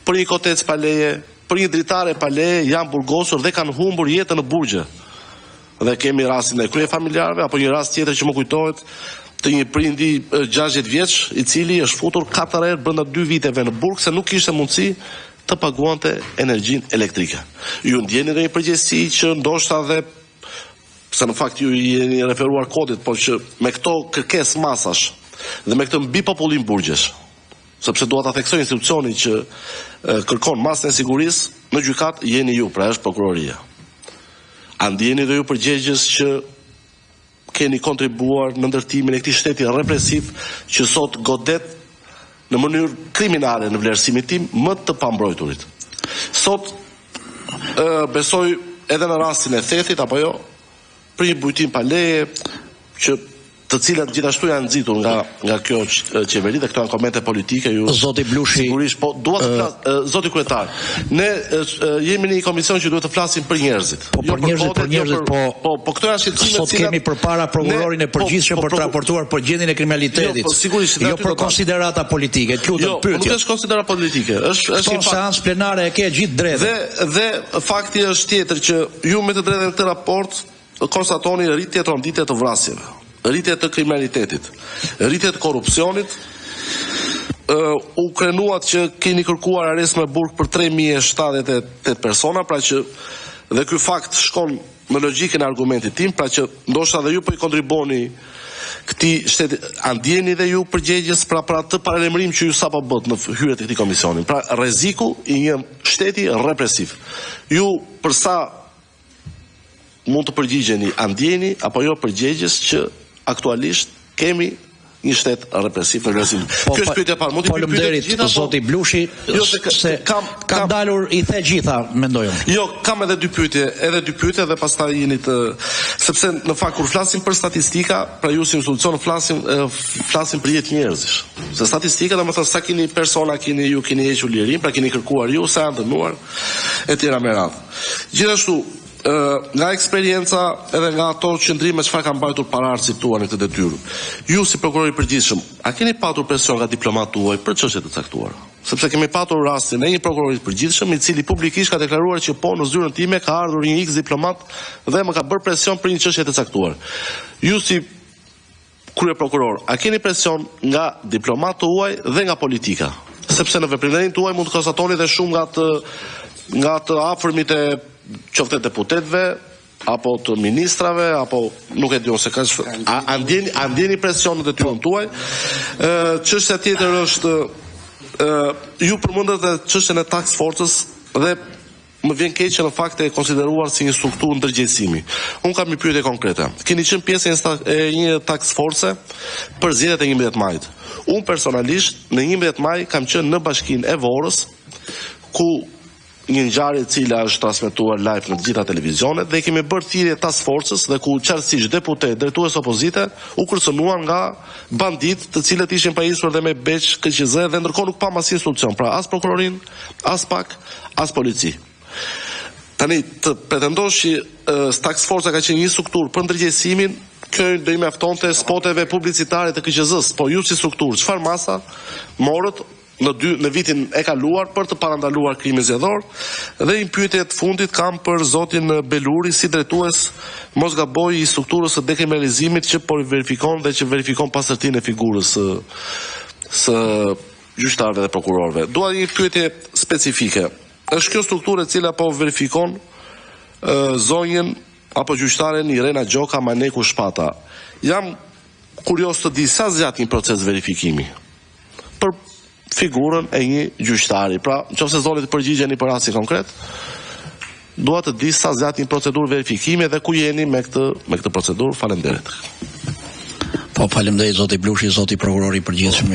për një kotec pa leje, për një dritare pa leje, janë burgosur dhe kanë humbur jetën në burgje. Dhe kemi rastin e kryefamiljarëve, apo një rast tjetër që më kujtohet të një prindi 60 vjeç, i cili është futur 4 herë brenda 2 viteve në burg se nuk kishte mundësi të paguante energjinë elektrike. Ju ndjeni dhe një përgjegjësi që ndoshta dhe se në fakt ju jeni referuar kodit, por që me këto kërkesë masash dhe me këtë mbi popullim burgjesh, sepse dua ta theksoj institucionin që kërkon masën e sigurisë në gjykat, jeni ju, pra është prokuroria. A ndjeni dhe ju përgjegjës që keni kontribuar në ndërtimin e këtij shteti represiv që sot godet në mënyrë kriminale në vlerësimin tim më të pambrojturit. Sot besoj edhe në rastin e thethit apo jo, për një bujtim pa leje që të cilat gjithashtu janë nxitur nga kjo qeveri dhe këto janë komente politike. Ju Zoti Blushi, sigurisht po dua të flas, zoti kryetar. Ne jemi në një komision që duhet të flasim për njerëzit. Po për njerëzit, po këto janë shqetësime të cilat kemi përpara prokurorin e përgjithshëm për të raportuar për gjendjen e kriminalitetit. Jo për konsiderata politike. Lutem pyetje. Nuk është konsiderata politike. Është një seancë plenare e ke gjithë drejtë. Dhe fakti është tjetër që ju me të drejtën këtë raport konstatoni rritje tronditje të vrasjeve, rritje të kriminalitetit, rritje të korrupsionit. U krenuat që keni kërkuar arrest me burg për 3078 persona, pra që dhe ky fakt shkon në logjikën e argumentit tim, pra që ndoshta dhe ju po i kontriboni këtij shteti, a ndjeni dhe ju përgjegjës pra atë paralajmërim që ju sapo bët në hyrjet e këtij komisioni, pra rreziku i një shteti represiv. Ju përsa mund të përgjigjeni, a ndjeni apo jo përgjegjës që aktualisht kemi një shtet represiv në vlerësim. Kjo është pyetja parë. Faleminderit zoti Blushi, se kam dalur i the gjitha, mendoj unë. Jo, kam edhe dy pyetje dhe pastaj jeni të, sepse në fakt kur flasim për statistika, pra ju si institucion flasim për jetë njerëzish. Se statistika domethënë sa keni persona ju keni hequr lirin, pra keni kërkuar ju, sa janë dënuar etj. Me radhë. Gjithashtu nga eksperienca edhe nga ato qëndrime çfarë kanë mbajtur paraardhësit tuaj në këtë detyrë. Ju si prokuror i përgjithshëm, a keni patur presion nga diplomatë tuaj për çështje të caktuara? Sepse kemi patur rastin e një prokurori i përgjithshëm i cili publikisht ka deklaruar që po në zyrën time ka ardhur një X diplomat dhe më ka bërë presion për një çështje të caktuar. Ju si krye prokuror, a keni presion nga diplomatë tuaj dhe nga politika? Sepse në veprimin tuaj mund të konstatoni dhe shumë nga të afërmit e qoftë deputetëve apo të ministrave apo nuk e di unë se ka a ndjeni presion në detyrën tuaj. Çështja tjetër është ju përmendët çështjen e task force-s dhe më vjen keq që në fakt e konsideruar si një strukturë ndërgjegjësimi. Unë kam një pyetje konkrete. Keni qenë pjesë e një task force për zgjedhjet e 11 majit. Unë personalisht në 11 maj kam qenë në Bashkinë e Vorrës ku një ngjarje e cila është transmetuar live në të gjitha televizionet dhe kemi bërë thirrje task forces dhe ku qartësisht deputet, drejtues opozite u kërcënuan nga bandit të cilët ishin pajisur dhe me beq, KQZ dhe ndërkohë nuk pam asnjë solucion, pra as prokurorin, as PAK, as polici. Tani të pretendosh që task force ka qenë një strukturë për ndërgjegjësimin, kjo do i mjaftonte spoteve publicitare të KQZ-s, po ju si strukturë, çfarë masa morët në vitin e kaluar për të parandaluar krimin zgjedhor? Dhe një pyetje të fundit kam për zotin Beluri si drejtues mos gaboj i strukturës së dekriminalizimit që po verifikon dhe që verifikon pasërtinë e figurës së gjyqtarëve dhe prokurorëve. Dua një pyetje specifike. Është kjo strukturë e cila po verifikon zonjën apo gjyqtaren Irena Gjoka Maneku Shpata? Jam kurios të di sa zgjat një proces verifikimi për figurën e një gjyqtari. Pra, nëse zoni të përgjigjeni për rastin konkret, dua të di sa zgjat një procedurë verifikimi dhe ku jeni me këtë procedurë. Faleminderit. Po, faleminderit zoti Blushi, zoti prokurori i përgjithshëm.